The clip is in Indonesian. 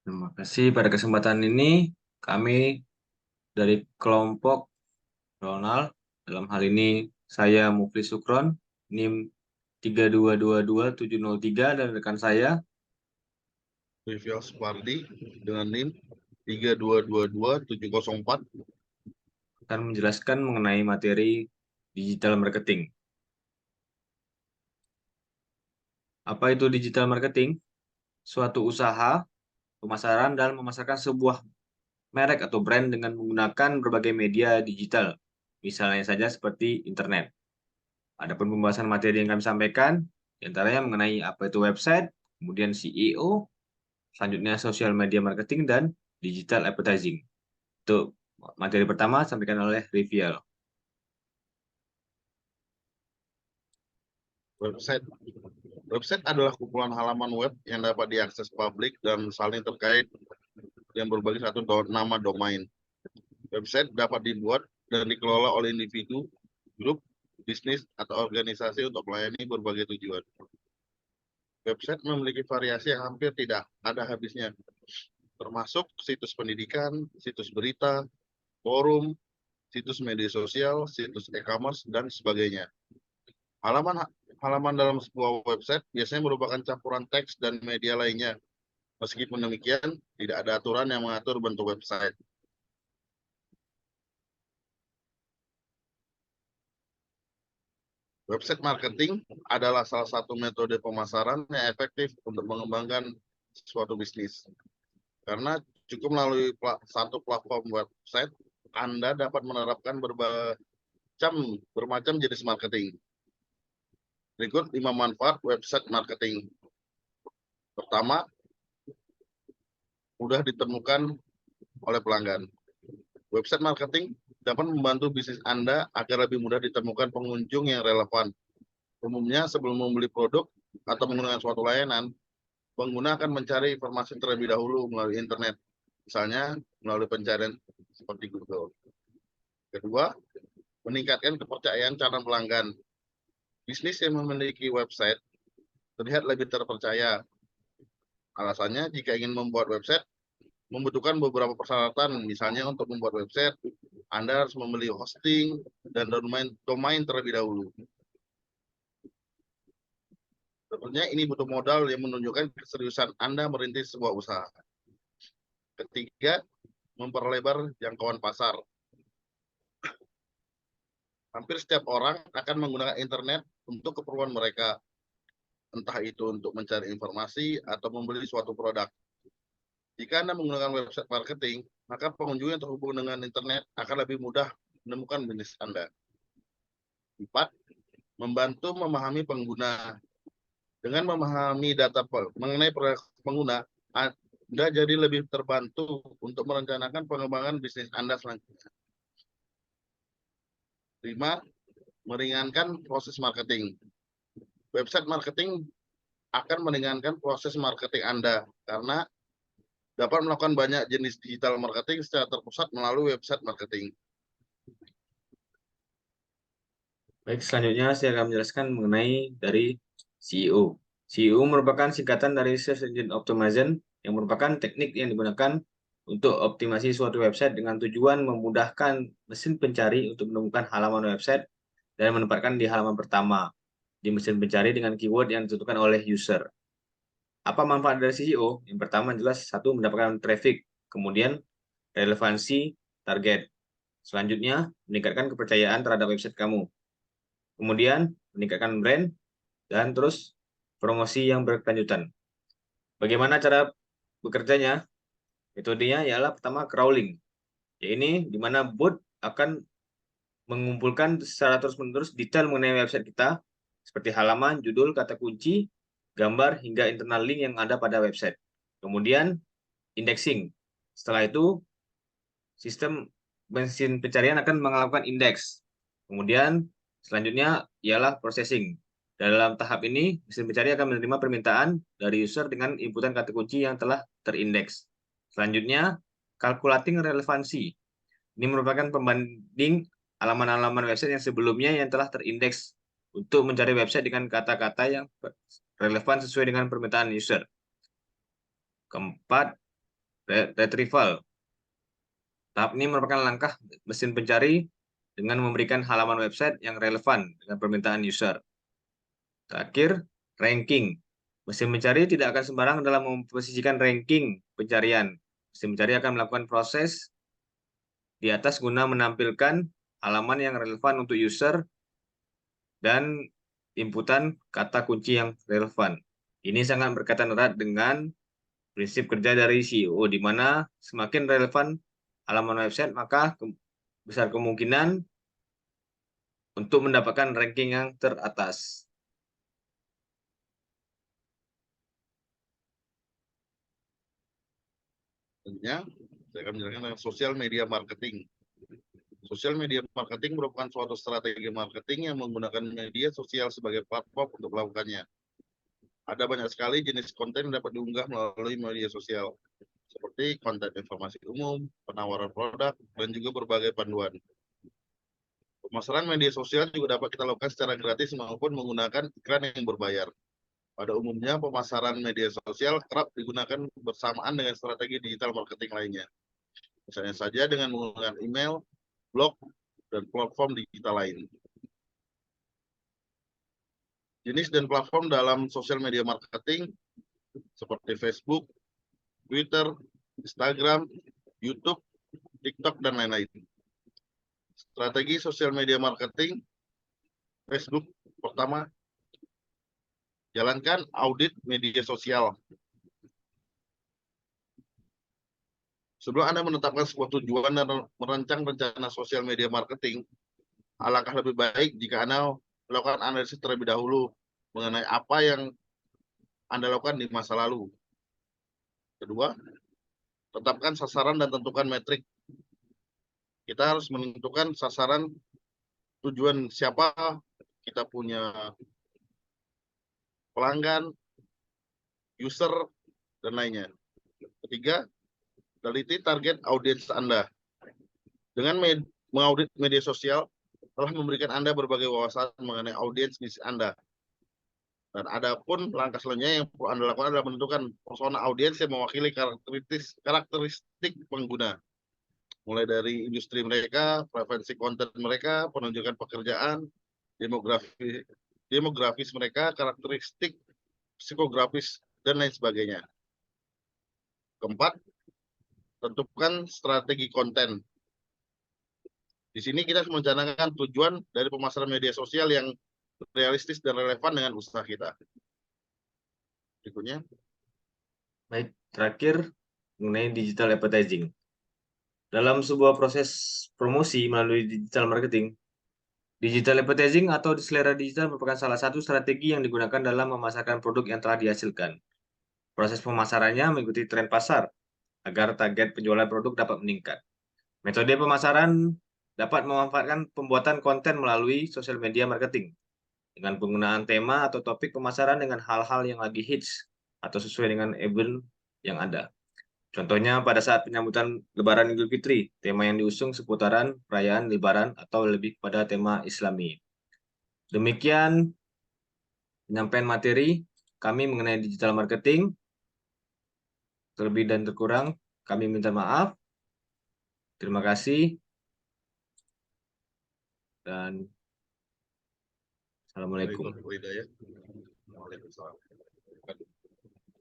Terima kasih. Pada kesempatan ini, kami dari kelompok Ronald, dalam hal ini saya Mufli Sukron, NIM 3222703, dan rekan saya Rivial Supardi dengan NIM 3222704. akan menjelaskan mengenai materi digital marketing. Apa itu digital marketing? Suatu usaha, pemasaran, dan memasarkan sebuah merek atau brand dengan menggunakan berbagai media digital, misalnya saja seperti internet. Adapun pembahasan materi yang kami sampaikan, diantaranya mengenai apa itu website, kemudian SEO, selanjutnya social media marketing, dan digital advertising. Itu materi pertama sampaikan oleh Rivial. Website. Website adalah kumpulan halaman web yang dapat diakses publik dan saling terkait yang berbagai satu nama domain. Website dapat dibuat dan dikelola oleh individu, grup, bisnis, atau organisasi untuk melayani berbagai tujuan. Website memiliki variasi yang hampir tidak ada habisnya, termasuk situs pendidikan, situs berita, forum, situs media sosial, situs e-commerce, dan sebagainya. Halaman halaman dalam sebuah website biasanya merupakan campuran teks dan media lainnya. Meskipun demikian, tidak ada aturan yang mengatur bentuk website. Website marketing adalah salah satu metode pemasaran yang efektif untuk mengembangkan suatu bisnis. Karena cukup melalui satu platform website, Anda dapat menerapkan bermacam jenis marketing. Berikut 5 manfaat website marketing. Pertama, mudah ditemukan oleh pelanggan. Website marketing dapat membantu bisnis Anda agar lebih mudah ditemukan pengunjung yang relevan. Umumnya sebelum membeli produk atau menggunakan suatu layanan, pengguna akan mencari informasi terlebih dahulu melalui internet, misalnya melalui pencarian seperti Google. Kedua, meningkatkan kepercayaan calon pelanggan. Bisnis yang memiliki website terlihat lebih terpercaya. Alasannya, jika ingin membuat website, membutuhkan beberapa persyaratan. Misalnya untuk membuat website, Anda harus membeli hosting dan domain terlebih dahulu. Tentunya ini butuh modal yang menunjukkan keseriusan Anda merintis sebuah usaha. Ketiga, memperlebar jangkauan pasar. Hampir setiap orang akan menggunakan internet untuk keperluan mereka, entah itu untuk mencari informasi atau membeli suatu produk. Jika Anda menggunakan website marketing, maka pengunjung yang terhubung dengan internet akan lebih mudah menemukan bisnis Anda. 4. Membantu memahami pengguna. Dengan memahami data mengenai pengguna, Anda jadi lebih terbantu untuk merencanakan pengembangan bisnis Anda selanjutnya. 5. Meringankan proses marketing. Website marketing akan meringankan proses marketing Anda karena dapat melakukan banyak jenis digital marketing secara terpusat melalui website marketing. Baik, selanjutnya saya akan menjelaskan mengenai dari SEO. SEO merupakan singkatan dari Search Engine Optimization yang merupakan teknik yang digunakan untuk optimasi suatu website dengan tujuan memudahkan mesin pencari untuk menemukan halaman website dan menempatkan di halaman pertama di mesin pencari dengan keyword yang ditentukan oleh user. Apa manfaat dari SEO? Yang pertama jelas satu, mendapatkan traffic, kemudian relevansi target. Selanjutnya, meningkatkan kepercayaan terhadap website kamu. Kemudian, meningkatkan brand, dan terus promosi yang berkelanjutan. Bagaimana cara bekerjanya? Metodenya ialah pertama crawling. Ini di mana bot akan mengumpulkan secara terus-menerus detail mengenai website kita, seperti halaman, judul, kata kunci, gambar, hingga internal link yang ada pada website. Kemudian, indexing. Setelah itu, sistem mesin pencarian akan melakukan indeks. Kemudian, selanjutnya ialah processing. Dalam tahap ini, mesin pencari akan menerima permintaan dari user dengan inputan kata kunci yang telah terindeks. Selanjutnya, calculating relevansi. Ini merupakan pembanding halaman-halaman website yang sebelumnya yang telah terindeks untuk mencari website dengan kata-kata yang relevan sesuai dengan permintaan user. Keempat, retrieval. Tahap ini merupakan langkah mesin pencari dengan memberikan halaman website yang relevan dengan permintaan user. Terakhir, ranking. Mesin pencari tidak akan sembarangan dalam memposisikan ranking pencarian. Mesin pencari akan melakukan proses di atas guna menampilkan halaman yang relevan untuk user dan inputan kata kunci yang relevan. Ini sangat berkaitan erat dengan prinsip kerja dari CEO, di mana semakin relevan halaman website, maka besar kemungkinan untuk mendapatkan ranking yang teratas. Selanjutnya, saya akan menjelaskan tentang sosial media marketing. Sosial media marketing merupakan suatu strategi marketing yang menggunakan media sosial sebagai platform untuk melakukannya. Ada banyak sekali jenis konten yang dapat diunggah melalui media sosial, seperti konten informasi umum, penawaran produk, dan juga berbagai panduan. Pemasaran media sosial juga dapat kita lakukan secara gratis maupun menggunakan iklan yang berbayar. Pada umumnya, pemasaran media sosial kerap digunakan bersamaan dengan strategi digital marketing lainnya. Misalnya saja dengan menggunakan email, blog, dan platform digital lain. Jenis dan platform dalam sosial media marketing seperti Facebook, Twitter, Instagram, YouTube, TikTok, dan lain-lain. Strategi sosial media marketing Facebook pertama, jalankan audit media sosial. Sebelum Anda menetapkan sebuah tujuan dan merancang rencana sosial media marketing, alangkah lebih baik jika Anda melakukan analisis terlebih dahulu mengenai apa yang Anda lakukan di masa lalu. Kedua, tetapkan sasaran dan tentukan metrik. Kita harus menentukan sasaran, tujuan siapa, kita punya pelanggan, user, dan lainnya. Ketiga, teliti target audiens Anda. Dengan mengaudit media sosial, telah memberikan Anda berbagai wawasan mengenai audiens bisnis Anda. Dan ada pun langkah selanjutnya yang perlu Anda lakukan adalah menentukan persona audiens yang mewakili karakteristik pengguna. Mulai dari industri mereka, preferensi konten mereka, penunjukan pekerjaan, demografis mereka, karakteristik psikografis, dan lain sebagainya. Keempat, tentukan strategi konten. Di sini kita harus mencanangkan tujuan dari pemasaran media sosial yang realistis dan relevan dengan usaha kita. Berikutnya. Baik, terakhir mengenai digital advertising. Dalam sebuah proses promosi melalui digital marketing, digital advertising atau selera digital merupakan salah satu strategi yang digunakan dalam memasarkan produk yang telah dihasilkan. Proses pemasarannya mengikuti tren pasar agar target penjualan produk dapat meningkat. Metode pemasaran dapat memanfaatkan pembuatan konten melalui sosial media marketing dengan penggunaan tema atau topik pemasaran dengan hal-hal yang lagi hits atau sesuai dengan event yang ada. Contohnya pada saat penyambutan Lebaran Idul Fitri, tema yang diusung seputaran perayaan Lebaran atau lebih pada tema Islami. Demikian penyampaian materi kami mengenai digital marketing. Terlebih dan terkurang, kami minta maaf. Terima kasih. Dan Assalamualaikum. Waalaikumsalam.